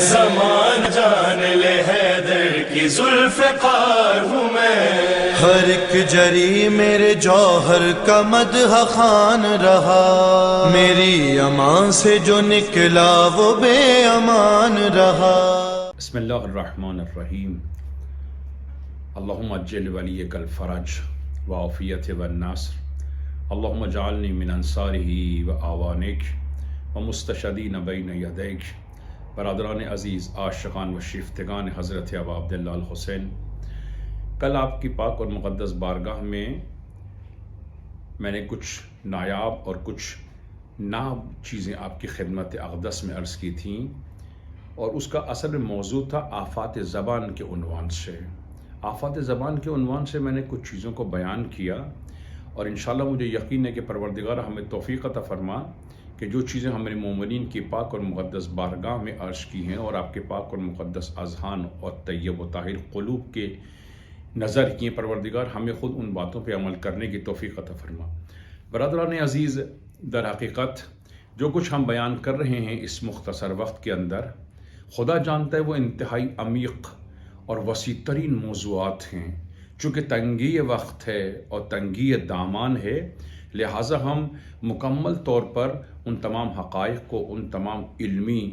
زمان جان لے حیدر کی ذوالفقار ہوں میں، ہر ایک جری میرے جوہر کا مدح خوان رہا، میری امان سے جو نکلا وہ بے امان رہا۔ بسم اللہ الرحمن الرحیم۔ اللہم اجل ولیک الفرج وعافیت والنصر، اللہم اجعلنی من انصارہ وآوانک ومستشدین بین یدیک۔ برادران عزیز، عاشقان و شیفتگان حضرت ابا عبداللہ الحسین، کل آپ کی پاک اور مقدس بارگاہ میں نے کچھ نایاب اور کچھ ناب چیزیں آپ کی خدمت اقدس میں عرض کی تھیں، اور اس کا اصل موضوع تھا آفات زبان کے عنوان سے۔ آفات زبان کے عنوان سے میں نے کچھ چیزوں کو بیان کیا، اور انشاءاللہ مجھے یقین ہے کہ پروردگار ہمیں توفیق عطا فرما کہ جو چیزیں ہم نے مومنین کی پاک اور مقدس بارگاہ میں عرض کی ہیں اور آپ کے پاک اور مقدس اذہان اور طیب و طاہر قلوب کے نظر کی، پروردگار ہمیں خود ان باتوں پہ عمل کرنے کی توفیق عطا فرما۔ برادران عزیز، در حقیقت جو کچھ ہم بیان کر رہے ہیں اس مختصر وقت کے اندر، خدا جانتا ہے وہ انتہائی عمیق اور وسیع ترین موضوعات ہیں۔ چونکہ تنگی وقت ہے اور تنگی دامان ہے، لہٰذا ہم مکمل طور پر ان تمام حقائق کو، ان تمام علمی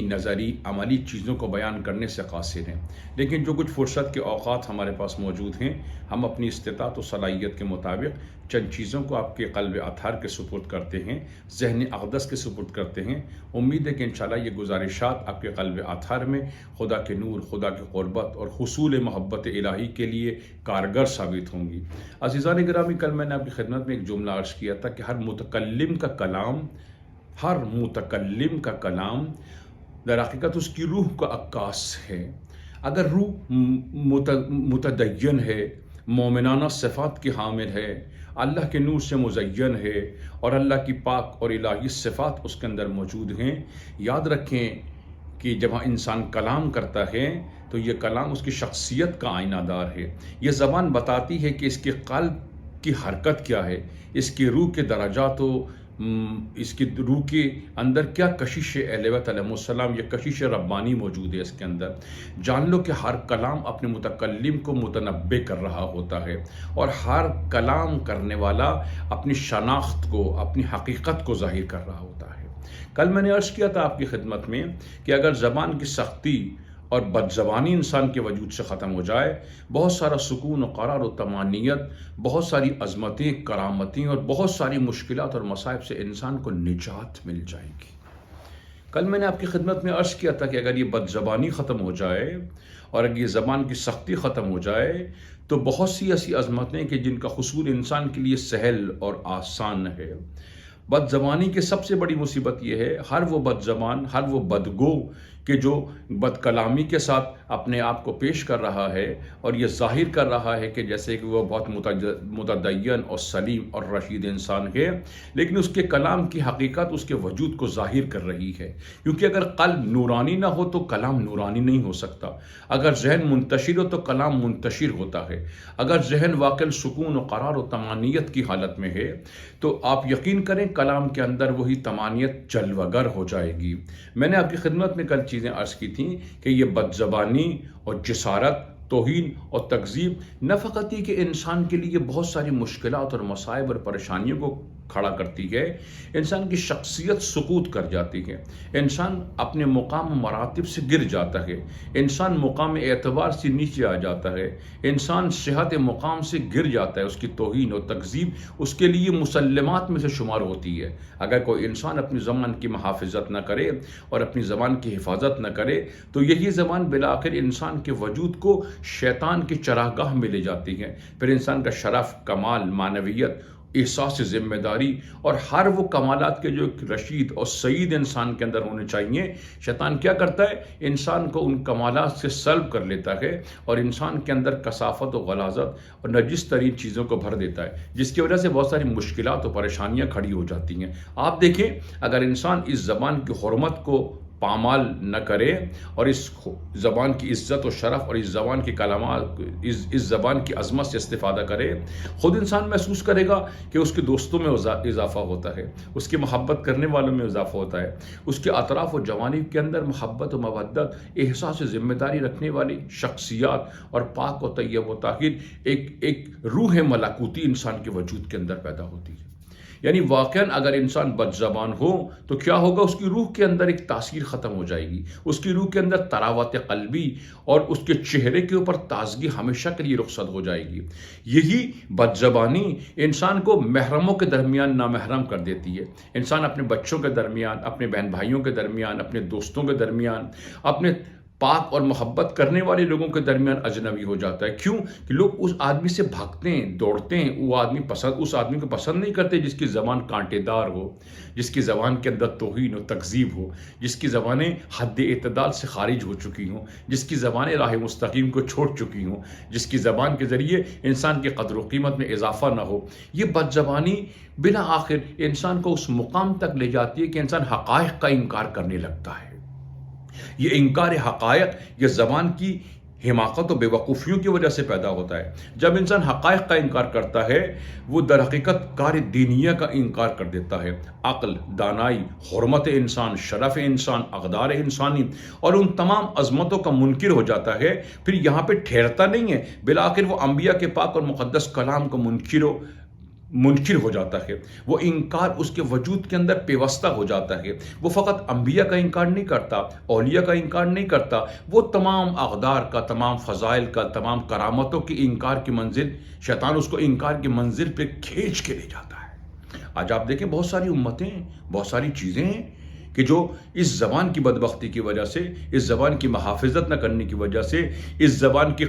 نظری عملی چیزوں کو بیان کرنے سے قاصر ہیں، لیکن جو کچھ فرصت کے اوقات ہمارے پاس موجود ہیں، ہم اپنی استطاعت و صلاحیت کے مطابق چند چیزوں کو آپ کے قلب اطہار کے سپرد کرتے ہیں، ذہن اقدس کے سپرد کرتے ہیں۔ امید ہے کہ انشاءاللہ یہ گزارشات آپ کے قلب اطہار میں خدا کے نور، خدا کی قربت اور حصول محبت الہی کے لیے کارگر ثابت ہوں گی۔ عزیزان گرامی، کل میں نے آپ کی خدمت میں ایک جملہ عرض کیا تھا کہ ہر متکلم کا کلام در حقیقت اس کی روح کا عکاس ہے۔ اگر روح متدین ہے، مومنانہ صفات کی حامل ہے، اللہ کے نور سے مزین ہے، اور اللہ کی پاک اور الہی صفات اس کے اندر موجود ہیں، یاد رکھیں کہ جب انسان کلام کرتا ہے تو یہ کلام اس کی شخصیت کا آئینہ دار ہے۔ یہ زبان بتاتی ہے کہ اس کے قلب کی حرکت کیا ہے، اس کی روح کے درجات و اس کی روح کے اندر کیا کشش اہل بیت علیہ السلام، یہ کشش ربانی موجود ہے اس کے اندر۔ جان لو کہ ہر کلام اپنے متکلم کو متنبع کر رہا ہوتا ہے، اور ہر کلام کرنے والا اپنی شناخت کو، اپنی حقیقت کو ظاہر کر رہا ہوتا ہے۔ کل میں نے عرض کیا تھا آپ کی خدمت میں کہ اگر زبان کی سختی اور بد زبانی انسان کے وجود سے ختم ہو جائے، بہت سارا سکون و قرار و طمانینت، بہت ساری عظمتیں، کرامتیں اور بہت ساری مشکلات اور مصائب سے انسان کو نجات مل جائے گی۔ کل میں نے آپ کی خدمت میں عرض کیا تھا کہ اگر یہ بد زبانی ختم ہو جائے اور اگر یہ زبان کی سختی ختم ہو جائے تو بہت سی ایسی عظمتیں کہ جن کا حصول انسان کے لیے سہل اور آسان ہے۔ بد زبانی کی سب سے بڑی مصیبت یہ ہے، ہر وہ بد زبان، ہر وہ بدگو کہ جو بد کلامی کے ساتھ اپنے آپ کو پیش کر رہا ہے اور یہ ظاہر کر رہا ہے کہ جیسے کہ وہ بہت متدین اور سلیم اور رشید انسان ہے، لیکن اس کے کلام کی حقیقت اس کے وجود کو ظاہر کر رہی ہے۔ کیونکہ اگر قلب نورانی نہ ہو تو کلام نورانی نہیں ہو سکتا، اگر ذہن منتشر ہو تو کلام منتشر ہوتا ہے، اگر ذہن واقعی سکون و قرار و طمانینت کی حالت میں ہے تو آپ یقین کریں کلام کے اندر وہی طمانینت جلوگر ہو جائے گی۔ میں نے آپ کی خدمت میں کل چیزیں عرض کی تھیں کہ یہ بد زبانی اور جسارت، توہین اور تکذیب نہ فقط یہ کہ انسان کے لیے بہت ساری مشکلات اور مصائب اور پریشانیوں کو کھڑا کرتی ہے، انسان کی شخصیت سقوط کر جاتی ہے، انسان اپنے مقام و مراتب سے گر جاتا ہے، انسان مقام اعتبار سے نیچے آ جاتا ہے، انسان صحت مقام سے گر جاتا ہے۔ اس کی توہین اور تکذیب اس کے لیے مسلمات میں سے شمار ہوتی ہے۔ اگر کوئی انسان اپنی زبان کی محافظت نہ کرے اور اپنی زبان کی حفاظت نہ کرے تو یہی زبان بالآخر انسان کے وجود کو شیطان کی چراگاہ میں لے جاتی ہے۔ پھر انسان کا شرف، کمال، معنویت، احساس ذمہ داری اور ہر وہ کمالات کے جو ایک رشید اور سعید انسان کے اندر ہونے چاہیے، شیطان کیا کرتا ہے؟ انسان کو ان کمالات سے سلب کر لیتا ہے اور انسان کے اندر کثافت و غلاظت اور نجس ترین چیزوں کو بھر دیتا ہے، جس کی وجہ سے بہت ساری مشکلات و پریشانیاں کھڑی ہو جاتی ہیں۔ آپ دیکھیں، اگر انسان اس زبان کی حرمت کو پامال نہ کرے اور اس زبان کی عزت و شرف اور اس زبان کی کلمات، اس زبان کی عظمت سے استفادہ کرے، خود انسان محسوس کرے گا کہ اس کے دوستوں میں اضافہ ہوتا ہے، اس کی محبت کرنے والوں میں اضافہ ہوتا ہے، اس کے اطراف و جوانب کے اندر محبت و مودت، احساس و ذمہ داری رکھنے والی شخصیات اور پاک و طیب و طاہر ایک روح ملکوتی انسان کے وجود کے اندر پیدا ہوتی ہے۔ یعنی واقعاً اگر انسان بد زبان ہو تو کیا ہوگا، اس کی روح کے اندر ایک تاثیر ختم ہو جائے گی، اس کی روح کے اندر تراوت قلبی اور اس کے چہرے کے اوپر تازگی ہمیشہ کے لیے رخصت ہو جائے گی۔ یہی بد زبانی انسان کو محرموں کے درمیان نامحرم کر دیتی ہے، انسان اپنے بچوں کے درمیان، اپنے بہن بھائیوں کے درمیان، اپنے دوستوں کے درمیان، اپنے پاک اور محبت کرنے والے لوگوں کے درمیان اجنبی ہو جاتا ہے۔ کیوں کہ لوگ اس آدمی سے بھاگتے ہیں، دوڑتے ہیں، اس آدمی کو پسند نہیں کرتے جس کی زبان کانٹے دار ہو، جس کی زبان کے اندر توہین و تکذیب ہو، جس کی زبانیں حد اعتدال سے خارج ہو چکی ہوں، جس کی زبانیں راہ مستقیم کو چھوڑ چکی ہوں، جس کی زبان کے ذریعے انسان کی قدر و قیمت میں اضافہ نہ ہو۔ یہ بد زبانی بلا آخر انسان کو اس مقام تک لے جاتی ہے کہ انسان حقائق کا انکار کرنے لگتا ہے۔ یہ انکار حقائق یہ زبان کی حماقت و بے وقوفیوں کی وجہ سے پیدا ہوتا ہے۔ جب انسان حقائق کا انکار کرتا ہے وہ در حقیقت کار دینیہ کا انکار کر دیتا ہے۔ عقل، دانائی، حرمت انسان، شرف انسان، اقدار انسانی اور ان تمام عظمتوں کا منکر ہو جاتا ہے۔ پھر یہاں پہ ٹھہرتا نہیں ہے، بالآخر وہ انبیاء کے پاک اور مقدس کلام کو منکر ہو جاتا ہے۔ وہ انکار اس کے وجود کے اندر پیوستہ ہو جاتا ہے۔ وہ فقط انبیاء کا انکار نہیں کرتا، اولیاء کا انکار نہیں کرتا، وہ تمام اقدار کا، تمام فضائل کا، تمام کرامتوں کی انکار کی منزل، شیطان اس کو انکار کی منزل پہ کھینچ کے لے جاتا ہے۔ آج آپ دیکھیں بہت ساری امتیں، بہت ساری چیزیں ہیں کہ جو اس زبان کی بدبختی کی وجہ سے، اس زبان کی محافظت نہ کرنے کی وجہ سے، اس زبان کی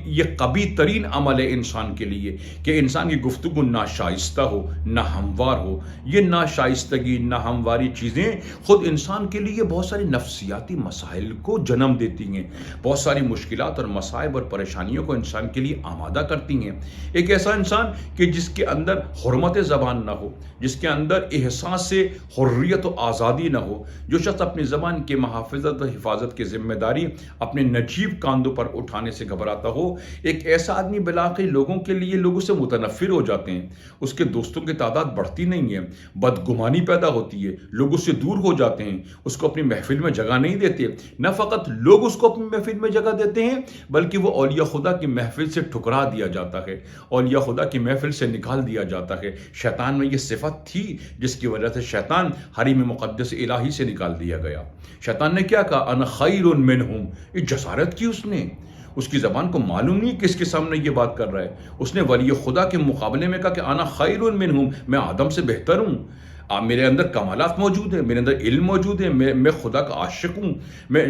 یہ قبیح ترین عمل ہے انسان کے لیے کہ انسان کی گفتگو ناشائستہ ہو، نہ ہموار ہو۔ یہ ناشائستگی، نہ ہمواری چیزیں خود انسان کے لیے بہت ساری نفسیاتی مسائل کو جنم دیتی ہیں، بہت ساری مشکلات اور مصائب اور پریشانیوں کو انسان کے لیے آمادہ کرتی ہیں۔ ایک ایسا انسان کہ جس کے اندر حرمت زبان نہ ہو، جس کے اندر احساس حریت و آزادی نہ ہو، جو شخص اپنی زبان کے محافظت و حفاظت کی ذمہ داری اپنے نجیب کاندھوں پر اٹھانے سے گھبراتا ہو، ایک ایسا آدمی بالآخر لوگوں کے لیے لوگوں سے متنفر ہو جاتے ہیں، اس کے دوستوں کی تعداد بڑھتی نہیں ہے، بدگمانی پیدا ہوتی ہے، لوگ اس سے دور ہو جاتے ہیں، اس کو اپنی محفل میں جگہ نہیں دیتے۔ نہ فقط لوگ اس کو اپنی محفل میں جگہ دیتے ہیں بلکہ وہ اولیاء خدا کی محفل سے ٹھکرا دیا جاتا ہے، اولیاء خدا کی محفل سے نکال دیا جاتا ہے۔ شیطان میں یہ صفت تھی جس کی وجہ سے شیطان حریم مقدس الہی سے نکال دیا گیا۔ شیطان نے کیا کہا؟ انا خیر منہم، یہ جسارت کی اس نے، اس کی زبان کو معلوم نہیں کس کے سامنے یہ بات کر رہا ہے، اس نے ولی خدا کے مقابلے میں کہا کہ انا خیر منہم، میں آدم سے بہتر ہوں، میرے اندر کمالات موجود ہیں، میرے اندر علم موجود ہے، میں خدا کا عاشق ہوں، میں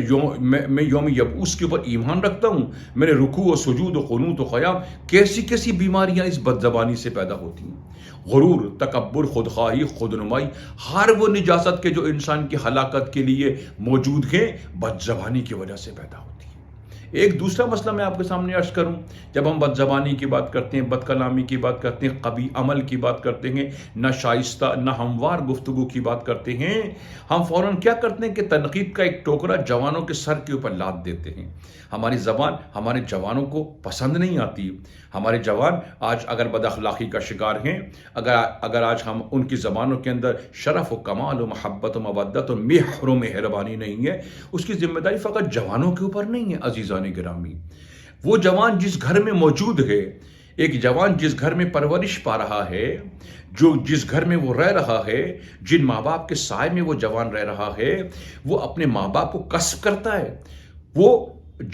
یوم یبعوث کے اوپر ایمان رکھتا ہوں، میرے رکوع و سجود و قنوت و قیام۔ کیسی بیماریاں اس بد زبانی سے پیدا ہوتی ہیں۔ غرور، تکبر، خودخواہی، خودنمائی، ہر وہ نجاست کے جو انسان کی ہلاکت کے لیے موجود ہیں بد زبانی کی وجہ سے پیدا ہوتی ہے۔ ایک دوسرا مسئلہ میں آپ کے سامنے عرض کروں، جب ہم بد زبانی کی بات کرتے ہیں، بد کلامی کی بات کرتے ہیں، قبیح عمل کی بات کرتے ہیں، نہ شائستہ نہ ہموار گفتگو کی بات کرتے ہیں، ہم فوراً کیا کرتے ہیں کہ تنقید کا ایک ٹوکرا جوانوں کے سر کے اوپر لاد دیتے ہیں۔ ہماری زبان ہمارے جوانوں کو پسند نہیں آتی۔ ہمارے جوان آج اگر بد اخلاقی کا شکار ہیں، اگر آج ہم ان کی زبانوں کے اندر شرف و کمال و محبت و مودت و مہر و مہربانی نہیں ہے، اس کی ذمہ داری فقط جوانوں کے اوپر نہیں ہے۔ عزیزان گرامی، وہ جوان جس گھر میں موجود ہے، ایک جوان جس گھر میں پرورش پا رہا ہے، جس گھر میں وہ رہ رہا ہے، جن ماں باپ کے سائے میں وہ جوان رہ رہا ہے، وہ اپنے ماں باپ کو کسب کرتا ہے۔ وہ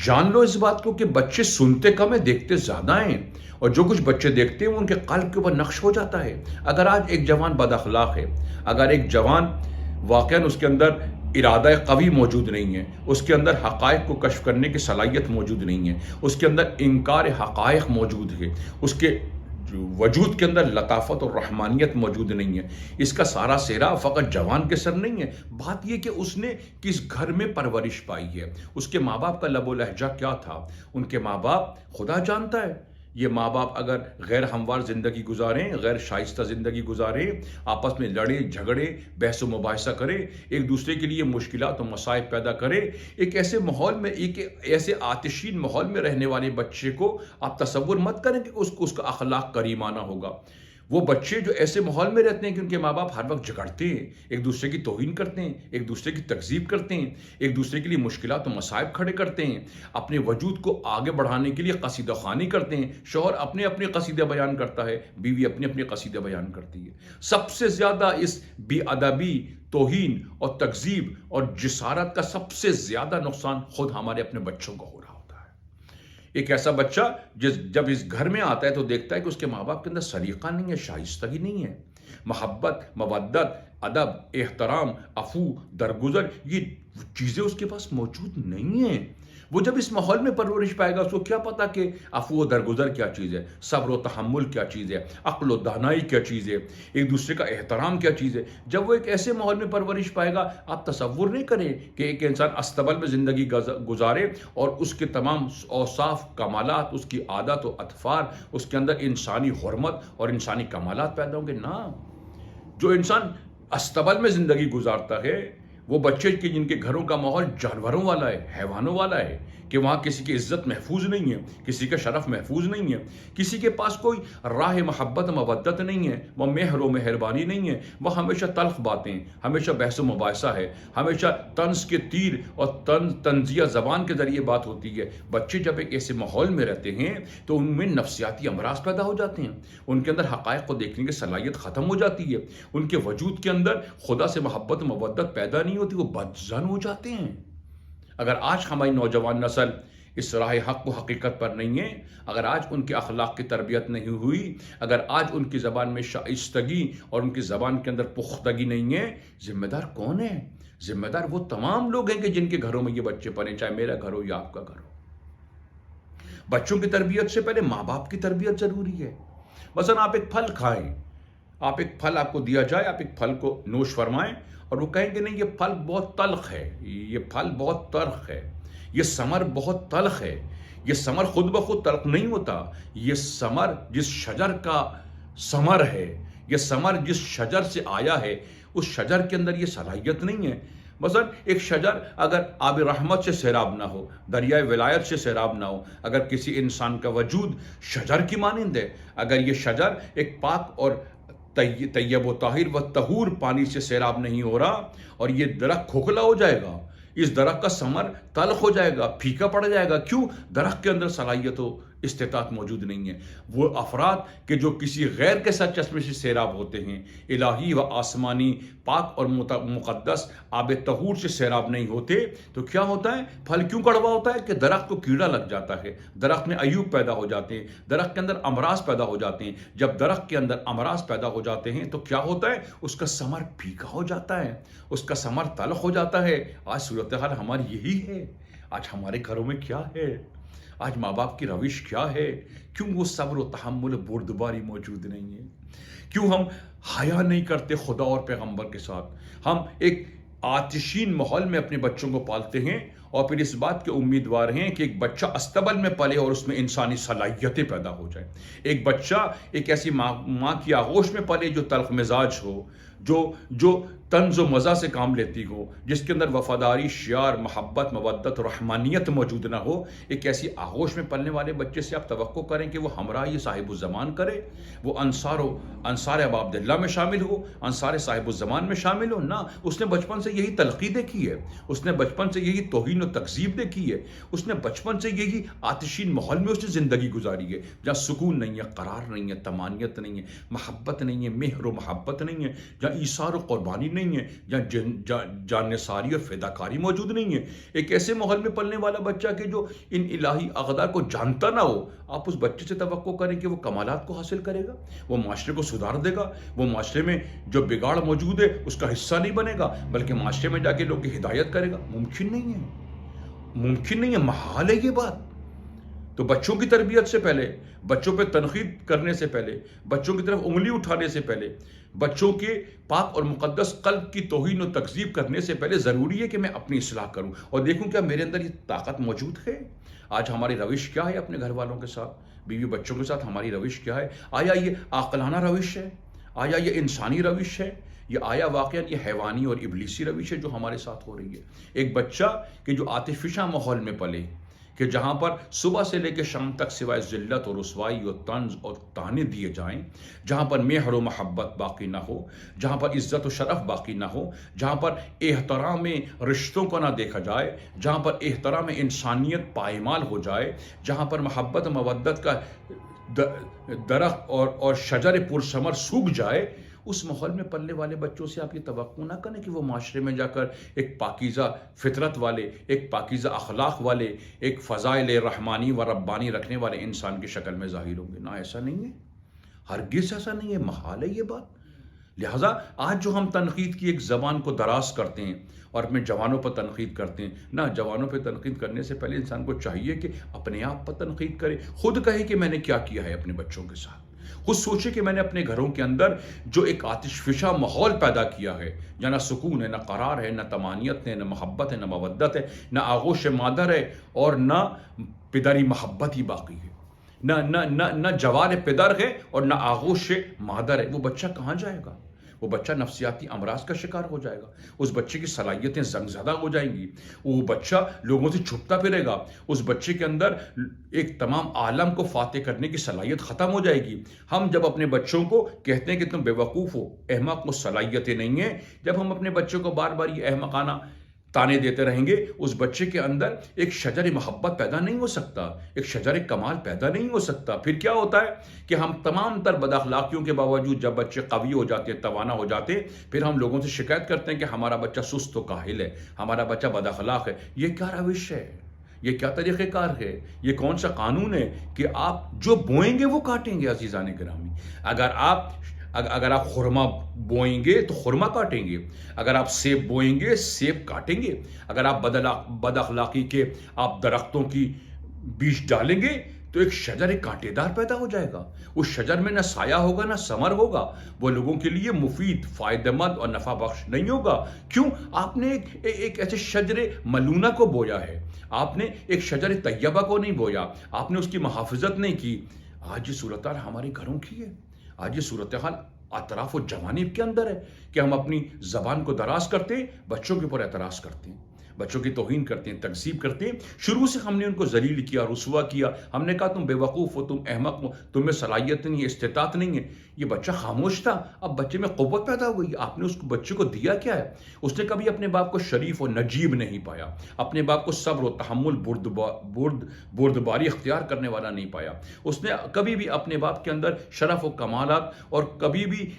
جان لو اس بات کو کہ بچے سنتے کم ہیں، دیکھتے زیادہ ہیں، اور جو کچھ بچے دیکھتے ہیں وہ ان کے قلب کے اوپر نقش ہو جاتا ہے۔ اگر آج ایک جوان بد اخلاق ہے، اگر ایک جوان واقعاً اس کے اندر ارادہ قوی موجود نہیں ہے، اس کے اندر حقائق کو کشف کرنے کی صلاحیت موجود نہیں ہے، اس کے اندر انکار حقائق موجود ہے، اس کے وجود کے اندر لطافت اور رحمانیت موجود نہیں ہے، اس کا سارا سہرا فقط جوان کے سر نہیں ہے۔ بات یہ کہ اس نے کس گھر میں پرورش پائی ہے، اس کے ماں باپ کا لب و لہجہ کیا تھا، ان کے ماں باپ خدا جانتا ہے۔ یہ ماں باپ اگر غیر ہموار زندگی گزاریں، غیر شائستہ زندگی گزاریں، آپس میں لڑے جھگڑے بحث و مباحثہ کریں، ایک دوسرے کے لیے مشکلات و مصائب پیدا کریں، ایک ایسے ماحول میں، ایک ایسے آتشین ماحول میں رہنے والے بچے کو آپ تصور مت کریں کہ اس کا اخلاق کریمانہ ہوگا۔ وہ بچے جو ایسے ماحول میں رہتے ہیں کہ ان کے ماں باپ ہر وقت جھگڑتے ہیں، ایک دوسرے کی توہین کرتے ہیں، ایک دوسرے کی تکذیب کرتے ہیں، ایک دوسرے کے لیے مشکلات و مصائب کھڑے کرتے ہیں، اپنے وجود کو آگے بڑھانے کے لیے قصیدہ خوانی کرتے ہیں، شوہر اپنے اپنے قصیدہ بیان کرتا ہے، بیوی اپنے اپنے قصیدہ بیان کرتی ہے۔ سب سے زیادہ اس بے ادبی، توہین اور تکذیب اور جسارت کا سب سے زیادہ نقصان خود ہمارے اپنے بچوں کو ہو رہا ہوتا ہے۔ ایک ایسا بچہ جب اس گھر میں آتا ہے تو دیکھتا ہے کہ اس کے ماں باپ کے اندر سلیقہ نہیں ہے، شائستگی نہیں ہے، محبت، مودت، ادب، احترام، عفو، درگزر، یہ چیزیں اس کے پاس موجود نہیں ہیں۔ وہ جب اس ماحول میں پرورش پائے گا، اس کو کیا پتا کہ عفو و درگزر کیا چیز ہے، صبر و تحمل کیا چیز ہے، عقل و دانائی کیا چیز ہے، ایک دوسرے کا احترام کیا چیز ہے۔ جب وہ ایک ایسے ماحول میں پرورش پائے گا، آپ تصور نہیں کریں کہ ایک انسان استبل میں زندگی گزارے اور اس کے تمام اوصاف، کمالات، اس کی عادات و اطفار، اس کے اندر انسانی حرمت اور انسانی کمالات پیدا ہوں گے۔ نہ، جو انسان استبل میں زندگی گزارتا ہے، وہ بچے کے جن کے گھروں کا ماحول جانوروں والا ہے، حیوانوں والا ہے، کہ وہاں کسی کی عزت محفوظ نہیں ہے، کسی کا شرف محفوظ نہیں ہے، کسی کے پاس کوئی راہ محبت مودت نہیں ہے، وہ مہر و مہربانی نہیں ہے، وہ ہمیشہ تلخ باتیں، ہمیشہ بحث و مباحثہ ہے، ہمیشہ طنز کے تیر اور طنزیہ زبان کے ذریعے بات ہوتی ہے۔ بچے جب ایک ایسے ماحول میں رہتے ہیں تو ان میں نفسیاتی امراض پیدا ہو جاتے ہیں، ان کے اندر حقائق کو دیکھنے کی صلاحیت ختم ہو جاتی ہے، ان کے وجود کے اندر خدا سے محبت و مودت پیدا نہیں ہوتی، وہ بدظن ہو جاتے ہیں۔ اگر آج ہماری نوجوان نسل اس راہ حق و حقیقت پر نہیں ہے، اگر آج ان کے اخلاق کی تربیت نہیں ہوئی، اگر آج ان کی زبان میں شائستگی اور ان کی زبان کے اندر پختگی نہیں ہے، ذمہ دار کون ہے؟ ذمہ دار وہ تمام لوگ ہیں کہ جن کے گھروں میں یہ بچے پلے، چاہے میرا گھر ہو یا آپ کا گھر ہو۔ بچوں کی تربیت سے پہلے ماں باپ کی تربیت ضروری ہے۔ مثلا آپ ایک پھل کھائیں، ایک پھل آپ کو دیا جائے، آپ ایک پھل کو نوش فرمائیں اور وہ کہیں کہ نہیں، یہ پھل بہت تلخ ہے، یہ پھل بہت تلخ ہے، یہ ثمر بہت تلخ ہے۔ یہ ثمر خود بخود تلخ نہیں ہوتا، یہ ثمر جس شجر کا ثمر ہے، یہ ثمر جس شجر سے آیا ہے، اس شجر کے اندر یہ صلاحیت نہیں ہے۔ مثلا ایک شجر اگر آب رحمت سے سیراب نہ ہو، دریائے ولایت سے سیراب نہ ہو، اگر کسی انسان کا وجود شجر کی مانند ہے، اگر یہ شجر ایک پاک اور طیب و طاہر و طہور پانی سے سیراب نہیں ہو رہا اور یہ درخت کھوکھلا ہو جائے گا، اس درخت کا ثمر تلخ ہو جائے گا، پھیکا پڑ جائے گا۔ کیوں؟ درخت کے اندر صلاحیت و استطاعت موجود نہیں ہے۔ وہ افراد کہ جو کسی غیر کے ساتھ چشمے سے سیراب ہوتے ہیں، الہی و آسمانی پاک اور مقدس آب طہور سے سیراب نہیں ہوتے، تو کیا ہوتا ہے؟ پھل کیوں کڑوا ہوتا ہے؟ کہ درخت کو کیڑا لگ جاتا ہے، درخت میں عیوب پیدا ہو جاتے ہیں، درخت کے اندر امراض پیدا ہو جاتے ہیں۔ جب درخت کے اندر امراض پیدا ہو جاتے ہیں تو کیا ہوتا ہے؟ اس کا ثمر پھیکا ہو جاتا ہے، اس کا ثمر تلخ ہو جاتا ہے۔ آج صورتحال ہماری یہی ہے۔ آج ہمارے گھروں میں کیا ہے؟ آج ماں باپ کی روش کیا ہے؟ کیوں وہ صبر و تحمل و بردباری موجود نہیں ہے؟ کیوں ہم حیا نہیں کرتے خدا اور پیغمبر کے ساتھ؟ ہم ایک آتشین ماحول میں اپنے بچوں کو پالتے ہیں اور پھر اس بات کے امیدوار ہیں کہ ایک بچہ استبل میں پلے اور اس میں انسانی صلاحیتیں پیدا ہو جائیں۔ ایک بچہ ایک ایسی ماں کی آغوش میں پلے جو تلخ مزاج ہو، جو طنز و مزہ سے کام لیتی ہو، جس کے اندر وفاداری، شیار، محبت، مودت، رحمانیت موجود نہ ہو۔ ایک ایسی آغوش میں پلنے والے بچے سے آپ توقع کریں کہ وہ ہمراہی صاحب الزمان کرے، وہ انصار ابا عبداللہ میں شامل ہو، انصار صاحب الزمان میں شامل ہو؟ نہ، اس نے بچپن سے یہی تلخی دیکھی ہے، اس نے بچپن سے یہی توہین و تکذیب دیکھی ہے، اس نے بچپن سے یہی آتشین ماحول میں اس نے زندگی گزاری ہے، جہاں سکون نہیں ہے، قرار نہیں ہے، طمانینت نہیں ہے، محبت نہیں ہے، مہر و محبت نہیں ہے، جہاں ایثار و قربانی نہیں ہے، جہاں جان نثاری اور فداکاری موجود نہیں ہے۔ ایک ایسے ماحول میں پلنے والا بچہ کہ جو ان الہی اقدار کو جانتا نہ ہو، آپ اس بچے سے توقع کریں کہ وہ کمالات کو حاصل کرے گا، وہ معاشرے کو سدھار دے گا، وہ معاشرے میں جو بگاڑ موجود ہے اس کا حصہ نہیں بنے گا، بلکہ معاشرے میں جا کے لوگ کی ہدایت کرے گا؟ ممکن نہیں ہے، ممکن نہیں ہے، محال ہے یہ بات۔ تو بچوں کی تربیت سے پہلے، بچوں پہ تنقید کرنے سے پہلے، بچوں کی طرف انگلی اٹھانے سے پہلے، بچوں کے پاک اور مقدس قلب کی توہین و تکذیب کرنے سے پہلے ضروری ہے کہ میں اپنی اصلاح کروں اور دیکھوں کیا میرے اندر یہ طاقت موجود ہے۔ آج ہماری روش کیا ہے اپنے گھر والوں کے ساتھ؟ بیوی بچوں کے ساتھ ہماری روش کیا ہے؟ آیا یہ عاقلانہ روش ہے؟ آیا یہ انسانی روش ہے؟ یہ آیا واقعاً یہ حیوانی اور ابلیسی روش ہے جو ہمارے ساتھ ہو رہی ہے؟ ایک بچہ کہ جو آتش فشاں ماحول میں پلے، کہ جہاں پر صبح سے لے کے شام تک سوائے ذلت اور رسوائی اور طنز اور طعنے دیے جائیں، جہاں پر مہر و محبت باقی نہ ہو، جہاں پر عزت و شرف باقی نہ ہو، جہاں پر احترام رشتوں کو نہ دیکھا جائے، جہاں پر احترام انسانیت پائمال ہو جائے، جہاں پر محبت و مودت کا درخت اور شجر پرثمر سوکھ جائے، اس ماحول میں پلنے والے بچوں سے آپ یہ توقع نہ کریں کہ وہ معاشرے میں جا کر ایک پاکیزہ فطرت والے، ایک پاکیزہ اخلاق والے، ایک فضائل رحمانی و ربانی رکھنے والے انسان کی شکل میں ظاہر ہوں گے۔ نہ، ایسا نہیں ہے، ہرگز ایسا نہیں ہے، محال ہے یہ بات۔ لہٰذا آج جو ہم تنقید کی ایک زبان کو دراز کرتے ہیں اور اپنے جوانوں پر تنقید کرتے ہیں، نہ، جوانوں پہ تنقید کرنے سے پہلے انسان کو چاہیے کہ اپنے آپ پر تنقید کرے، خود کہے کہ میں نے کیا کیا ہے اپنے بچوں کے ساتھ، خود سوچے کہ میں نے اپنے گھروں کے اندر جو ایک آتش فشاں ماحول پیدا کیا ہے، جہاں نہ سکون ہے، نہ قرار ہے، نہ طمانینت ہے، نہ محبت ہے، نہ مودت ہے، نہ آغوش مادر ہے، اور نہ پدری محبت ہی باقی ہے، نہ جوار پدر ہے اور نہ آغوش مادر ہے، وہ بچہ کہاں جائے گا؟ وہ بچہ نفسیاتی امراض کا شکار ہو جائے گا، اس بچے کی صلاحیتیں زنگ زدہ ہو جائیں گی، وہ بچہ لوگوں سے چھپتا پھرے گا، اس بچے کے اندر ایک تمام عالم کو فاتح کرنے کی صلاحیت ختم ہو جائے گی۔ ہم جب اپنے بچوں کو کہتے ہیں کہ تم بے وقوف ہو، احمق، وہ صلاحیتیں نہیں ہیں، جب ہم اپنے بچوں کو بار بار یہ احمقانہ تانے دیتے رہیں گے، اس بچے کے اندر ایک شجر محبت پیدا نہیں ہو سکتا، ایک شجر کمال پیدا نہیں ہو سکتا۔ پھر کیا ہوتا ہے کہ ہم تمام تر بد اخلاقیوں کے باوجود جب بچے قوی ہو جاتے ہیں، توانا ہو جاتے ہیں، پھر ہم لوگوں سے شکایت کرتے ہیں کہ ہمارا بچہ سست و کاہل ہے، ہمارا بچہ بد اخلاق ہے۔ یہ کیا روش ہے؟ یہ کیا طریقہ کار ہے؟ یہ کون سا قانون ہے کہ آپ جو بوئیں گے وہ کاٹیں گے؟ عزیزان گرامی، اگر آپ خرما بوئیں گے تو خرما کاٹیں گے، اگر آپ سیب بوئیں گے سیب کاٹیں گے، اگر آپ بد اخلاقی کے آپ درختوں کی بیج ڈالیں گے تو ایک شجر کانٹے دار پیدا ہو جائے گا، اس شجر میں نہ سایہ ہوگا نہ ثمر ہوگا، وہ لوگوں کے لیے مفید، فائدہ مند اور نفع بخش نہیں ہوگا۔ کیوں؟ آپ نے ایک ایسے شجر ملونہ کو بویا ہے، آپ نے ایک شجر طیبہ کو نہیں بویا، آپ نے اس کی محافظت نہیں کی۔ آج یہ صورتحال ہمارے گھروں کی ہے، آج یہ صورتحال اطراف و جوانب کے اندر ہے کہ ہم اپنی زبان کو دراز کرتے ہیں، بچوں کے اوپر اعتراض کرتے ہیں، بچوں کی توہین کرتے ہیں، تکذیب کرتے ہیں۔ شروع سے ہم نے ان کو ذلیل کیا، رسوا کیا، ہم نے کہا تم بے وقوف ہو، تم احمق ہو، تم میں صلاحیت نہیں ہے، استطاعت نہیں ہے۔ یہ بچہ خاموش تھا، اب بچے میں قوت پیدا ہو گئی۔ آپ نے اس بچے کو دیا کیا ہے؟ اس نے کبھی اپنے باپ کو شریف و نجیب نہیں پایا، اپنے باپ کو صبر و تحمل، بردباری اختیار کرنے والا نہیں پایا، اس نے کبھی بھی اپنے باپ کے اندر شرف و کمالات اور کبھی بھی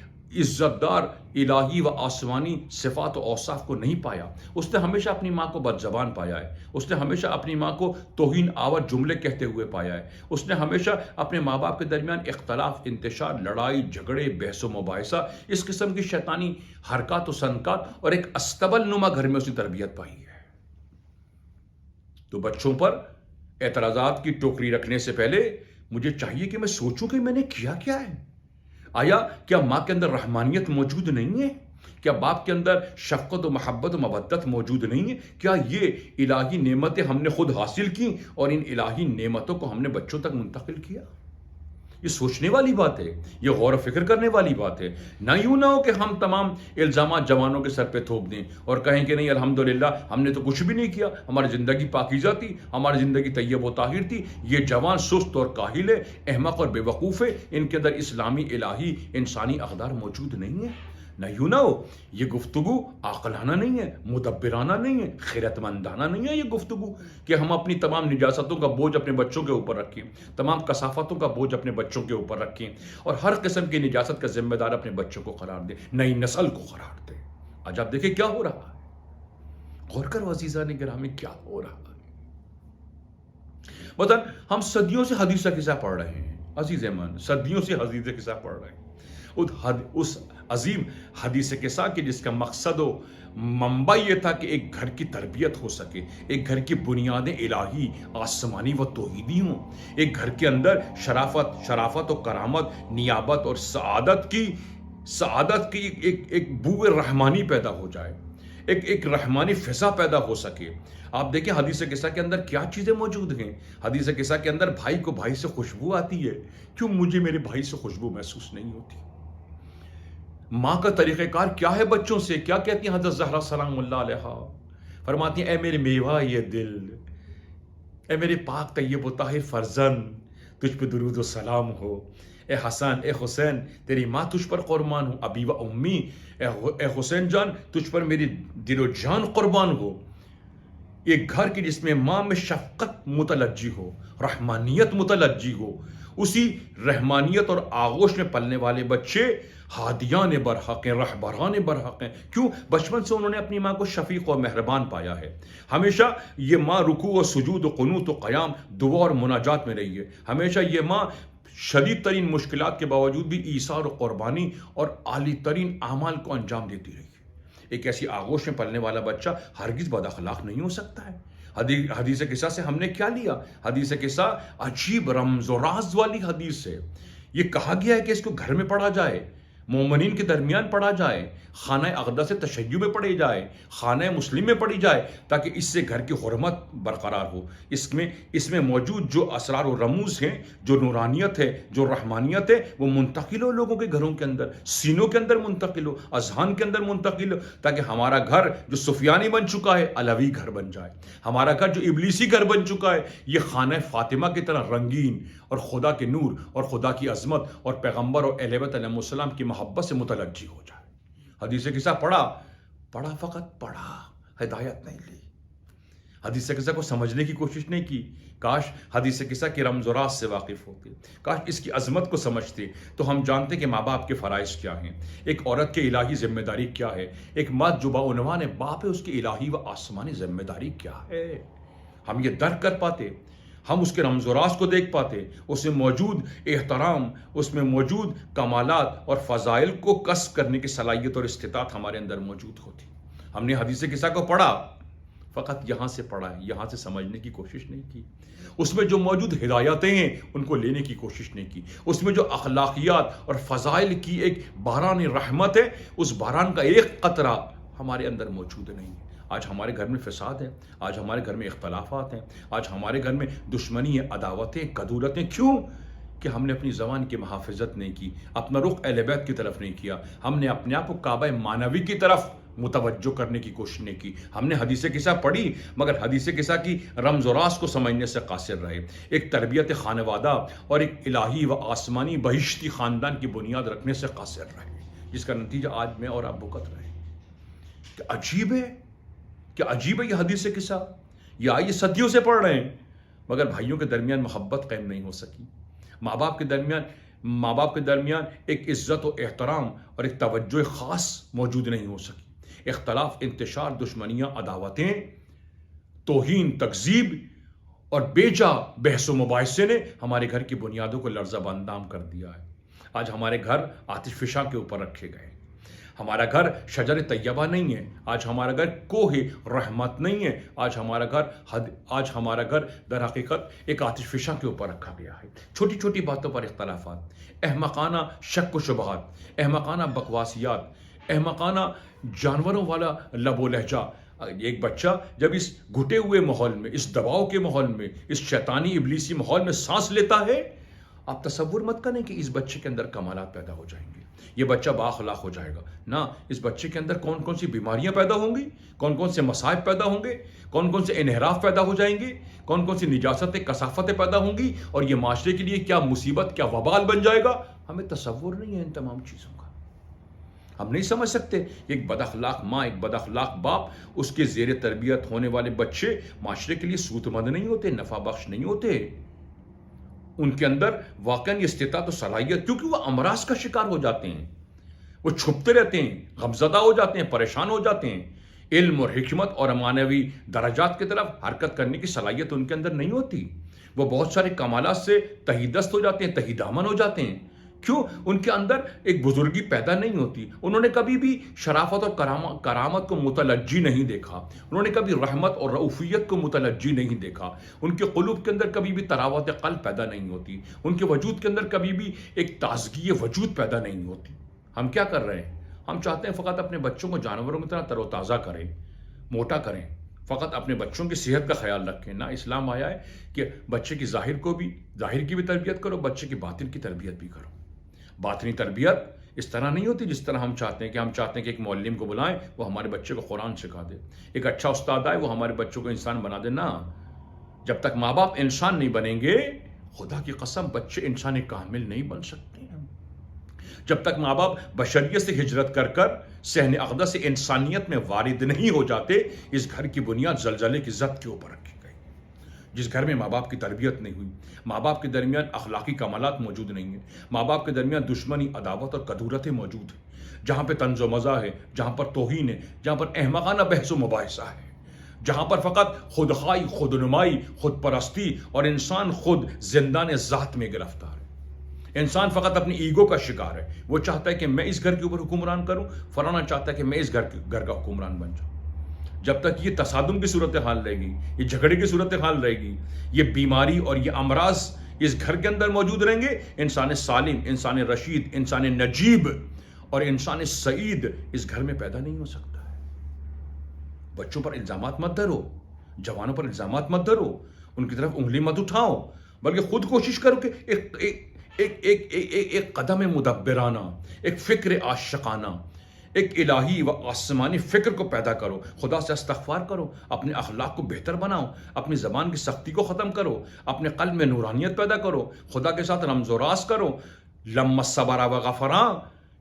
عزت دار الہی و آسمانی صفات و اوصاف کو نہیں پایا۔ اس نے ہمیشہ اپنی ماں کو بد زبان پایا ہے، اس نے ہمیشہ اپنی ماں کو توہین آور جملے کہتے ہوئے پایا ہے، اس نے ہمیشہ اپنے ماں باپ کے درمیان اختلاف، انتشار، لڑائی جھگڑے، بحث و مباحثہ، اس قسم کی شیطانی حرکات و سنکات اور ایک استبل نما گھر میں اس نے تربیت پائی ہے۔ تو بچوں پر اعتراضات کی ٹوکری رکھنے سے پہلے مجھے چاہیے کہ میں سوچوں کہ میں نے کیا ہے۔ آیا کیا ماں کے اندر رحمانیت موجود نہیں ہے؟ کیا باپ کے اندر شفقت و محبت و مودت موجود نہیں ہے؟ کیا یہ الہی نعمتیں ہم نے خود حاصل کی اور ان الہی نعمتوں کو ہم نے بچوں تک منتقل کیا؟ یہ سوچنے والی بات ہے، یہ غور و فکر کرنے والی بات ہے۔ نہ یوں نہ ہو کہ ہم تمام الزامات جوانوں کے سر پہ تھوپ دیں اور کہیں کہ نہیں الحمدللہ ہم نے تو کچھ بھی نہیں کیا، ہماری زندگی پاکیزہ تھی، ہماری زندگی طیب و طاہر تھی، یہ جوان سست اور کاہل ہے، احمق اور بے وقوف ہے، ان کے اندر اسلامی الہی انسانی اقدار موجود نہیں ہے۔ نہ یوں نہ ہو یہ گفتگو عاقلانہ نہیں ہے، مدبرانہ نہیں ہے، خیرت مندانہ نہیں ہے یہ گفتگو کہ ہم اپنی تمام نجاستوں کا بوجھ اپنے بچوں کے اوپر رکھیں، تمام کثافتوں کا بوجھ اپنے بچوں کے اوپر رکھیں اور ہر قسم کی نجاست کا ذمہ دار اپنے بچوں کو قرار دیں، نئی نسل کو قرار دیں۔ آج آپ دیکھیں کیا ہو رہا ہے، غور کرو عزیزان گرامی کیا ہو رہا ہے۔ مثلا ہم صدیوں سے حدیث قصہ پڑھ رہے ہیں، عزیز من، صدیوں سے حدیث قصہ پڑھ رہے ہیں، اس عظیم حدیث قصہ کے جس کا مقصد و منبع یہ تھا کہ ایک گھر کی تربیت ہو سکے، ایک گھر کی بنیادیں الہی، آسمانی و توحیدی ہوں، ایک گھر کے اندر شرافت و کرامت، نیابت اور سعادت کی ایک بو رحمانی پیدا ہو جائے، ایک رحمانی فضا پیدا ہو سکے. آپ دیکھیں حدیث قصہ کے اندر کیا چیزیں موجود ہیں. حدیث قصہ کے اندر بھائی کو بھائی سے خوشبو آتی ہے. کیوں مجھے میرے بھائی سے خوشبو محسوس نہیں ہوتی؟ ماں کا طریقہ کار کیا ہے بچوں سے؟ کیا کہتی ہیں حضرت زہرا سلام اللہ علیہا؟ فرماتی ہیں اے میرے میوہ یہ دل، اے میرے پاک طیب و طاہر فرزند، تجھ پہ درود و سلام ہو. اے حسن، اے حسین، تیری ماں تجھ پر قربان ہو. ابی و امی، اے حسین جان تجھ پر میری دل و جان قربان ہو. ایک گھر کی جس میں ماں میں شفقت متلجی ہو، رحمانیت متلجی ہو، اسی رحمانیت اور آغوش میں پلنے والے بچے ہادیان برحق ہیں، رہبران برحق ہیں. کیوں؟ بچپن سے انہوں نے اپنی ماں کو شفیق اور مہربان پایا ہے. ہمیشہ یہ ماں رکوع و سجود و قنوت و قیام، دعا اور مناجات میں رہی ہے. ہمیشہ یہ ماں شدید ترین مشکلات کے باوجود بھی ایثار و قربانی اور عالی ترین اعمال کو انجام دیتی رہی ہے. ایک ایسی آغوش میں پلنے والا بچہ ہرگز بد اخلاق نہیں ہو سکتا ہے. حدیث قصہ سے ہم نے کیا لیا؟ حدیث قصہ عجیب رمز و راز والی حدیث ہے. یہ کہا گیا ہے کہ اس کو گھر میں پڑھا جائے، مومنین کے درمیان پڑھا جائے، خانہ اقدس تشیع میں پڑھی جائے، خانہ مسلم میں پڑھی جائے، تاکہ اس سے گھر کی حرمت برقرار ہو. اس میں موجود جو اسرار و رموز ہیں، جو نورانیت ہے، جو رحمانیت ہے، وہ منتقل ہو لوگوں کے گھروں کے اندر، سینوں کے اندر منتقل ہو، اذہان کے اندر منتقل ہو، تاکہ ہمارا گھر جو سفیانی بن چکا ہے علوی گھر بن جائے. ہمارا گھر جو ابلیسی گھر بن چکا ہے یہ خانہ فاطمہ کی طرح رنگین اور خدا کے نور اور خدا کی عظمت اور پیغمبر اور اہل بیت علیہ السلام کی محبت سے متلجی ہو جائے. حدیث قصہ پڑھا فقط پڑھا، ہدایت نہیں لی. حدیث قصہ کو سمجھنے کی کوشش نہیں کی. کاش حدیث قصہ کے رمز و راز سے واقف ہوتے، کاش اس کی عظمت کو سمجھتے تو ہم جانتے کہ ماں باپ کے فرائض کیا ہیں، ایک عورت کے الہی ذمہ داری کیا ہے، ایک مرد جو باعنوان باپ ہے اس کی الہی و آسمانی ذمہ داری کیا ہے. ہم یہ درک کر پاتے، ہم اس کے رمز و راز کو دیکھ پاتے، اس میں موجود احترام، اس میں موجود کمالات اور فضائل کو کسب کرنے کی صلاحیت اور استطاعت ہمارے اندر موجود ہوتی. ہم نے حدیث قصہ کو پڑھا، فقط یہاں سے پڑھا ہے، یہاں سے سمجھنے کی کوشش نہیں کی. اس میں جو موجود ہدایتیں ہیں ان کو لینے کی کوشش نہیں کی. اس میں جو اخلاقیات اور فضائل کی ایک باران رحمت ہے، اس باران کا ایک قطرہ ہمارے اندر موجود نہیں ہے. آج ہمارے گھر میں فساد ہے، آج ہمارے گھر میں اختلافات ہیں، آج ہمارے گھر میں دشمنی ہے، عداوتیں، کدورتیں. کیوں؟ کہ ہم نے اپنی زبان کی محافظت نہیں کی، اپنا رخ اہل بیت کی طرف نہیں کیا، ہم نے اپنے آپ کو کعبہ معنوی کی طرف متوجہ کرنے کی کوشش نہیں کی. ہم نے حدیث قصہ پڑھی مگر حدیث قصہ کی رمز و راز کو سمجھنے سے قاصر رہے. ایک تربیت خانوادہ اور ایک الہی و آسمانی بہشتی خاندان کی بنیاد رکھنے سے قاصر رہے، جس کا نتیجہ آج میں اور آپ بھگت رہے. کہ عجیب ہے، کہ عجیب ہے یہ حدیث قصہ. یہ آئیے صدیوں سے پڑھ رہے ہیں مگر بھائیوں کے درمیان محبت قائم نہیں ہو سکی. ماں باپ کے درمیان ایک عزت و احترام اور ایک توجہ خاص موجود نہیں ہو سکی. اختلاف، انتشار، دشمنیاں، عداوتیں، توہین، تکذیب اور بیجا بحث و مباحثے نے ہمارے گھر کی بنیادوں کو لرزہ اندام کر دیا ہے. آج ہمارے گھر آتش فشاں کے اوپر رکھے گئے. ہمارا گھر شجر طیبہ نہیں ہے. آج ہمارا گھر کوہ رحمت نہیں ہے. آج ہمارا گھر در حقیقت ایک آتش فشاں کے اوپر رکھا گیا ہے. چھوٹی چھوٹی باتوں پر اختلافات، احمقانہ شک و شبہات، احمقانہ بکواسیات، احمقانہ جانوروں والا لب و لہجہ. ایک بچہ جب اس گھٹے ہوئے ماحول میں، اس دباؤ کے ماحول میں، اس شیطانی ابلیسی ماحول میں سانس لیتا ہے، آپ تصور مت کریں کہ اس بچے کے اندر کمالات پیدا ہو جائیں گے، یہ بچہ بااخلاق ہو جائے گا. نہ، اس بچے کے اندر کون کون سی بیماریاں پیدا ہوں گی، کون کون سے مصائب پیدا ہوں گے، کون کون سے انحراف پیدا ہو جائیں گے، کون کون سی نجاستیں، کثافتیں پیدا ہوں گی، اور یہ معاشرے کے لیے کیا مصیبت، کیا وبال بن جائے گا. ہمیں تصور نہیں ہے ان تمام چیزوں کا. ہم نہیں سمجھ سکتے. ایک بد اخلاق ماں، ایک بد اخلاق باپ، اس کے زیر تربیت ہونے والے بچے معاشرے کے لیے سود مند نہیں ہوتے، نفع بخش نہیں ہوتے. ان کے اندر واقعاً یہ استطاعت و صلاحیت، کیونکہ وہ امراض کا شکار ہو جاتے ہیں، وہ چھپتے رہتے ہیں، غمزدہ ہو جاتے ہیں، پریشان ہو جاتے ہیں. علم اور حکمت اور معنوی درجات کی طرف حرکت کرنے کی صلاحیت ان کے اندر نہیں ہوتی. وہ بہت سارے کمالات سے تہی دست ہو جاتے ہیں، تہی دامن ہو جاتے ہیں. کیوں؟ ان کے اندر ایک بزرگی پیدا نہیں ہوتی. انہوں نے کبھی بھی شرافت اور کرامت کو متلجی نہیں دیکھا. انہوں نے کبھی رحمت اور رؤوفیت کو متلجی نہیں دیکھا. ان کے قلوب کے اندر کبھی بھی تراوت قلب پیدا نہیں ہوتی. ان کے وجود کے اندر کبھی بھی ایک تازگی وجود پیدا نہیں ہوتی. ہم کیا کر رہے ہیں؟ ہم چاہتے ہیں فقط اپنے بچوں کو جانوروں کی طرح تر و تازہ کریں، موٹا کریں، فقط اپنے بچوں کی صحت کا خیال رکھیں. نہ، اسلام آیا ہے کہ بچے کی ظاہر کی بھی تربیت کرو، بچے کی باطن کی تربیت بھی کرو. باطنی تربیت اس طرح نہیں ہوتی جس طرح ہم چاہتے ہیں کہ ایک معلم کو بلائیں وہ ہمارے بچے کو قرآن سکھا دے، ایک اچھا استاد آئے وہ ہمارے بچوں کو انسان بنا دے. نہ، جب تک ماں باپ انسان نہیں بنیں گے، خدا کی قسم بچے انسان کامل نہیں بن سکتے. جب تک ماں باپ بشریت سے ہجرت کر کر صحن اقدس سے انسانیت میں وارد نہیں ہو جاتے، اس گھر کی بنیاد زلزلے کی زد کے اوپر رکھی گئی. جس گھر میں ماں باپ کی تربیت نہیں ہوئی، ماں باپ کے درمیان اخلاقی کمالات موجود نہیں ہیں، ماں باپ کے درمیان دشمنی، عداوت اور کدورتیں موجود ہیں، جہاں پہ طنز و مزاح ہے، جہاں پر توہین ہے، جہاں پر احمقانہ بحث و مباحثہ ہے، جہاں پر فقط خودخواہی، خود نمائی، خود پرستی اور انسان خود زندان ذات میں گرفتار ہے. انسان فقط اپنی ایگو کا شکار ہے. وہ چاہتا ہے کہ میں اس گھر کے اوپر حکمران کروں، فلانا چاہتا ہے کہ میں اس گھر کا حکمران بن جاؤں. جب تک یہ تصادم کی صورتحال رہے گی، یہ جھگڑے کی صورتحال رہے گی، یہ بیماری اور یہ امراض اس گھر کے اندر موجود رہیں گے، انسان سالم، انسان رشید، انسان نجیب اور انسان سعید اس گھر میں پیدا نہیں ہو سکتا ہے. بچوں پر الزامات مت دھرو، جوانوں پر الزامات مت دھرو، ان کی طرف انگلی مت اٹھاؤ، بلکہ خود کوشش کرو کہ ایک قدم مدبرانہ، ایک فکر عاشقانہ، ایک الہی و آسمانی فکر کو پیدا کرو. خدا سے استغفار کرو، اپنے اخلاق کو بہتر بناؤ، اپنی زبان کی سختی کو ختم کرو، اپنے قلب میں نورانیت پیدا کرو، خدا کے ساتھ رمز و راز کرو. لما صبر و غفرا،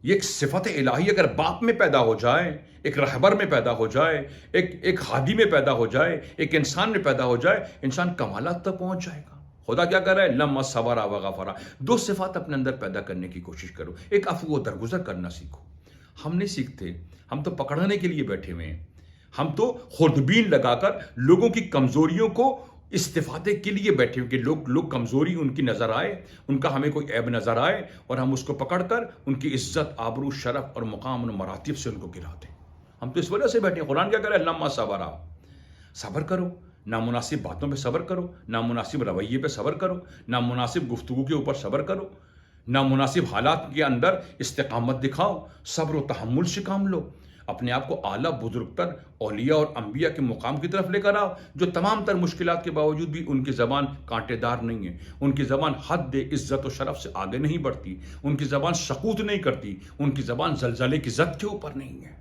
یہ ایک صفت الہی اگر باپ میں پیدا ہو جائے، ایک رہبر میں پیدا ہو جائے، ایک ہادی میں پیدا ہو جائے، ایک انسان میں پیدا ہو جائے، انسان کمالات تک پہنچ جائے گا. خدا کیا کر رہا ہے؟ لما صبر و غفرا. دو صفات اپنے اندر پیدا کرنے کی کوشش کرو. ایک عفو و درگزر کرنا سیکھو. ہم نہیں سیکھتے، ہم تو پکڑنے کے لیے بیٹھے ہوئے ہیں. ہم تو خوردبین لگا کر لوگوں کی کمزوریوں کو استفادے کے لیے بیٹھے ہوئے کہ لوگ کمزوری ان کی نظر آئے، ان کا ہمیں کوئی عیب نظر آئے اور ہم اس کو پکڑ کر ان کی عزت، آبرو، شرف اور مقام اور مراتب سے ان کو گرا دیں. ہم تو اس وجہ سے بیٹھے ہیں. قرآن کیا کرے؟ لما صبر، صبر کرو، نامناسب باتوں پہ صبر کرو، نامناسب رویے پہ صبر کرو، نامناسب گفتگو کے اوپر صبر کرو، نامناسب حالات کے اندر استقامت دکھاؤ، صبر و تحمل سے کام لو، اپنے آپ کو اعلیٰ بزرگ تر اولیاء اور انبیاء کے مقام کی طرف لے کر آؤ، جو تمام تر مشکلات کے باوجود بھی ان کی زبان کانٹے دار نہیں ہے، ان کی زبان حد عزت و شرف سے آگے نہیں بڑھتی، ان کی زبان سقوط نہیں کرتی، ان کی زبان زلزلے کی زد کے اوپر نہیں ہے.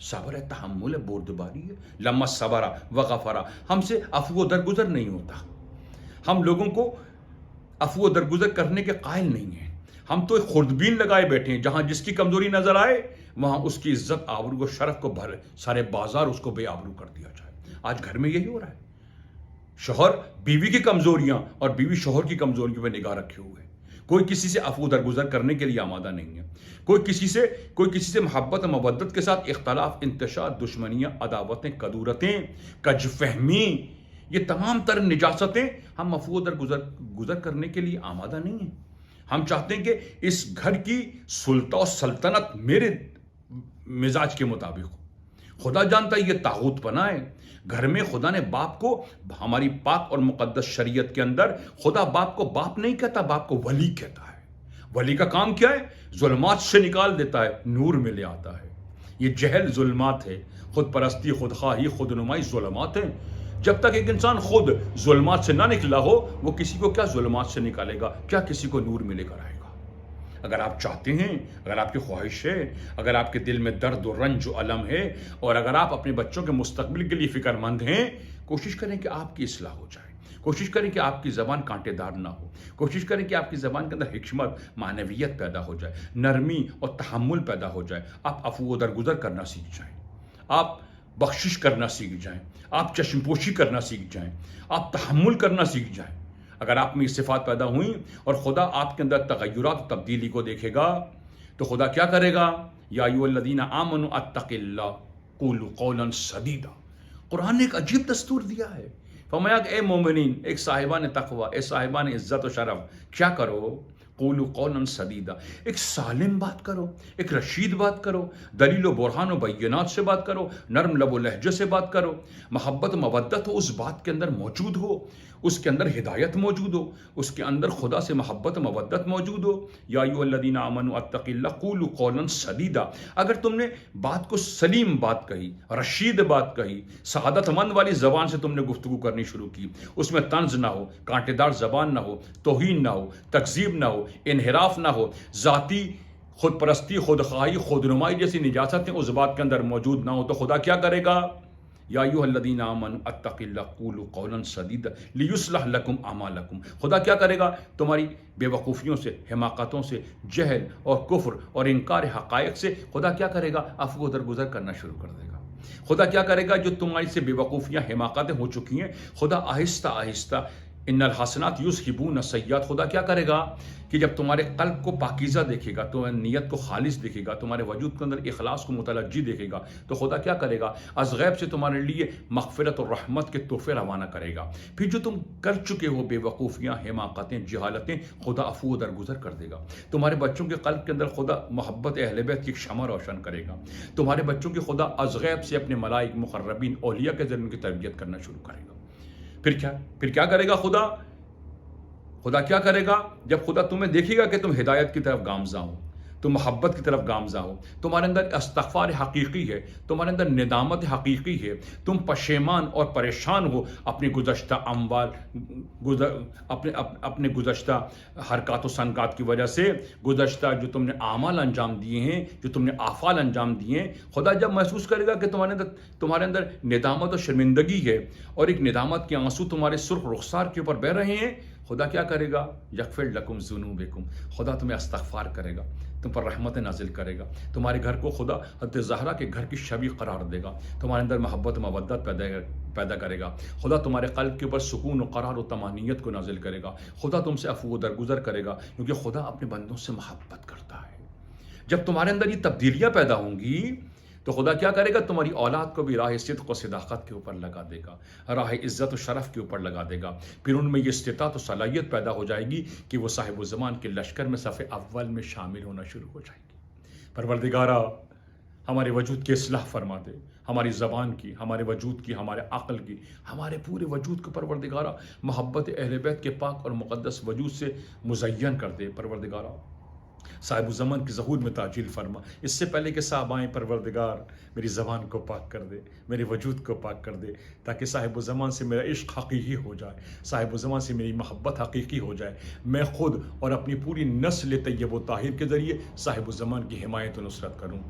صبر ہے، تحمل ہے، بردباری ہے. لما صبر و غفرا. ہم سے عفو و درگزر نہیں ہوتا، ہم لوگوں کو عفو و درگزر کرنے کے قائل نہیں ہیں. ہم تو ایک خوردبین لگائے بیٹھے ہیں، جہاں جس کی کمزوری نظر آئے وہاں اس کی عزت، آبرو و شرف کو بھر سارے بازار اس کو بے آبرو کر دیا جائے. آج گھر میں یہی ہو رہا ہے. شوہر بیوی کی کمزوریاں اور بیوی شوہر کی کمزوریوں پہ نگاہ رکھے ہوئے. کوئی کسی سے عفو درگزر کرنے کے لیے آمادہ نہیں ہے. کوئی کسی سے محبت و مودت کے ساتھ اختلاف، انتشار، دشمنیاں، عداوتیں، کدورتیں، کج فہمی، یہ تمام تر نجاستیں ہم عفو درگزر کرنے کے لیے آمادہ نہیں ہیں. ہم چاہتے ہیں کہ اس گھر کی سلطہ و سلطنت میرے مزاج کے مطابق ہو. خدا جانتا ہے یہ طاغوت پنا ہے. گھر میں خدا نے باپ کو، ہماری پاک اور مقدس شریعت کے اندر خدا باپ کو باپ نہیں کہتا، باپ کو ولی کہتا ہے. ولی کا کام کیا ہے؟ ظلمات سے نکال دیتا ہے، نور میں لے آتا ہے. یہ جہل ظلمات ہے، خود پرستی، خود خواہی، خود نمائی ظلمات ہیں. جب تک ایک انسان خود ظلمات سے نہ نکلا ہو، وہ کسی کو کیا ظلمات سے نکالے گا، کیا کسی کو نور میں لے کر آئے گا. اگر آپ چاہتے ہیں، اگر آپ کی خواہش ہے، اگر آپ کے دل میں درد و رنج و الم ہے، اور اگر آپ اپنے بچوں کے مستقبل کے لیے فکر مند ہیں، کوشش کریں کہ آپ کی اصلاح ہو جائے. کوشش کریں کہ آپ کی زبان کانٹے دار نہ ہو. کوشش کریں کہ آپ کی زبان کے اندر حکمت، معنویت پیدا ہو جائے، نرمی اور تحمل پیدا ہو جائے. آپ عفو و درگزر کرنا سیکھ جائیں، آپ بخشش کرنا سیکھ جائیں، آپ چشم پوشی کرنا سیکھ جائیں، آپ تحمل کرنا سیکھ جائیں. اگر آپ میں یہ صفات پیدا ہوئیں اور خدا آپ کے اندر تغیرات و تبدیلی کو دیکھے گا تو خدا کیا کرے گا؟ یا ایھا الذین آمنوا اتقوا اللہ قولوا قولا سدیدا. قرآن نے ایک عجیب دستور دیا ہے. فرمایا کہ اے مومنین، ایک صاحبان تقوی، اے صاحبان عزت و شرف، کیا کرو؟ قولوا قولا سدیدا، ایک سالم بات کرو، ایک رشید بات کرو، دلیل و برہان و بینات سے بات کرو، نرم لب و لہجے سے بات کرو، محبت و مودت ہو اس بات کے اندر موجود ہو، اس کے اندر ہدایت موجود ہو، اس کے اندر خدا سے محبت و مودت موجود ہو۔ یا ایھا الذین آمنوا اتقوا اللہ قولوا قولا سدیدا، اگر تم نے بات کو سلیم بات کہی، رشید بات کہی، سعادت مند والی زبان سے تم نے گفتگو کرنی شروع کی، اس میں طنز نہ ہو، کانٹے دار زبان نہ ہو، توہین نہ ہو، تکذیب نہ ہو، انحراف نہ ہو، ذاتی خود پرستی، خود خواہی، خود نمائی جیسی نجاستیں اس بات کے اندر موجود نہ ہو، تو خدا کیا کرے گا؟ یا ایھا الذین آمنوا اتقوا اللہ قولوا قولا سدیدا لیصلح لکم اعمالکم، خدا کیا کرے گا؟ تمہاری بے وقوفیوں سے، حماقتوں سے، جہل اور کفر اور انکار حقائق سے خدا کیا کرے گا؟ عفو و درگزر کرنا شروع کر دے گا۔ خدا کیا کرے گا؟ جو تمہاری سے بے وقوفیاں، حماقتیں ہو چکی ہیں، خدا آہستہ آہستہ ان الحسنات یذھبون السیئات، خدا کیا کرے گا کہ جب تمہارے قلب کو پاکیزہ دیکھے گا، تمہاری نیت کو خالص دیکھے گا، تمہارے وجود کے اندر اخلاص کو متلجی دیکھے گا، تو خدا کیا کرے گا؟ از غیب سے تمہارے لیے مغفرت اور رحمت کے تحفے روانہ کرے گا۔ پھر جو تم کر چکے ہو بے وقوفیاں، حماقتیں، جہالتیں، خدا عفو و درگزر کر دے گا۔ تمہارے بچوں کے قلب کے اندر خدا محبت اہل بیت کی ایک شمع روشن کرے گا۔ تمہارے بچوں کی خدا از غیب سے اپنے ملائک، مقربین، اولیاء کے ذریعے ان کی تربیت کرنا شروع کرے گا۔ پھر کیا کرے گا خدا کیا کرے گا؟ جب خدا تمہیں دیکھے گا کہ تم ہدایت کی طرف گامزن ہو، تم محبت کی طرف گامزن ہو، تمہارے اندر استغفار حقیقی ہے، تمہارے اندر ندامت حقیقی ہے، تم پشیمان اور پریشان ہو اپنی گزشتہ اموال، اپنے گزشتہ حرکات و سنکات کی وجہ سے، گزشتہ جو تم نے اعمال انجام دیے ہیں، جو تم نے افعال انجام دیے ہیں، خدا جب محسوس کرے گا کہ تمہارے اندر ندامت اور شرمندگی ہے، اور ایک ندامت کے آنسو تمہارے سرخ رخسار کے اوپر بہہ رہے ہیں، خدا کیا کرے گا؟ یغفر لکم ذنوبکم، خدا تمہیں استغفار کرے گا، تم پر رحمت نازل کرے گا، تمہارے گھر کو خدا حضرت زہرا کے گھر کی شبیہ قرار دے گا، تمہارے اندر محبت و مودت پیدا کرے گا، خدا تمہارے قلب کے اوپر سکون و قرار و طمانینت کو نازل کرے گا، خدا تم سے عفو و درگزر کرے گا، کیونکہ خدا اپنے بندوں سے محبت کرتا ہے۔ جب تمہارے اندر یہ تبدیلیاں پیدا ہوں گی تو خدا کیا کرے گا؟ تمہاری اولاد کو بھی راہ صدق و صداقت کے اوپر لگا دے گا، راہ عزت و شرف کے اوپر لگا دے گا، پھر ان میں یہ استطاعت و صلاحیت پیدا ہو جائے گی کہ وہ صاحب الزمان کے لشکر میں صف اول میں شامل ہونا شروع ہو جائے گی۔ پروردگارا ہمارے وجود کی اصلاح فرما دے، ہماری زبان کی، ہمارے وجود کی، ہمارے عقل کی، ہمارے پورے وجود کو پروردگارا محبت اہل بیت کے پاک اور مقدس وجود سے مزین کر دے۔ پروردگارا صاحب الزمان کی ظہور میں تعجیل فرما، اس سے پہلے کہ صاحب آئیں، پروردگار میری زبان کو پاک کر دے، میرے وجود کو پاک کر دے، تاکہ صاحب الزمان سے میرا عشق حقیقی ہو جائے، صاحب الزمان سے میری محبت حقیقی ہو جائے، میں خود اور اپنی پوری نسل طیب و طاہر کے ذریعے صاحب الزمان کی حمایت و نصرت کروں۔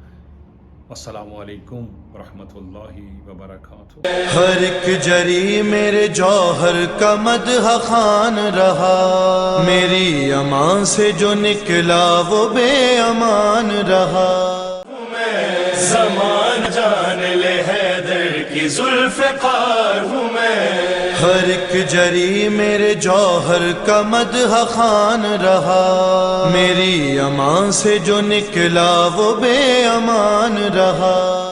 السلام علیکم ورحمۃ اللہ وبرکاتہ۔ ہر ایک جری میرے جوہر کا مدح خوان رہا، میری امان سے جو نکلا وہ بے امان رہا۔ میں زمان جان لے حیدر کی ذوالفقار ہوں میں، ہر ایک جری میرے جوہر کا مدح خوان رہا، میری امان سے جو نکلا وہ بے امان رہا۔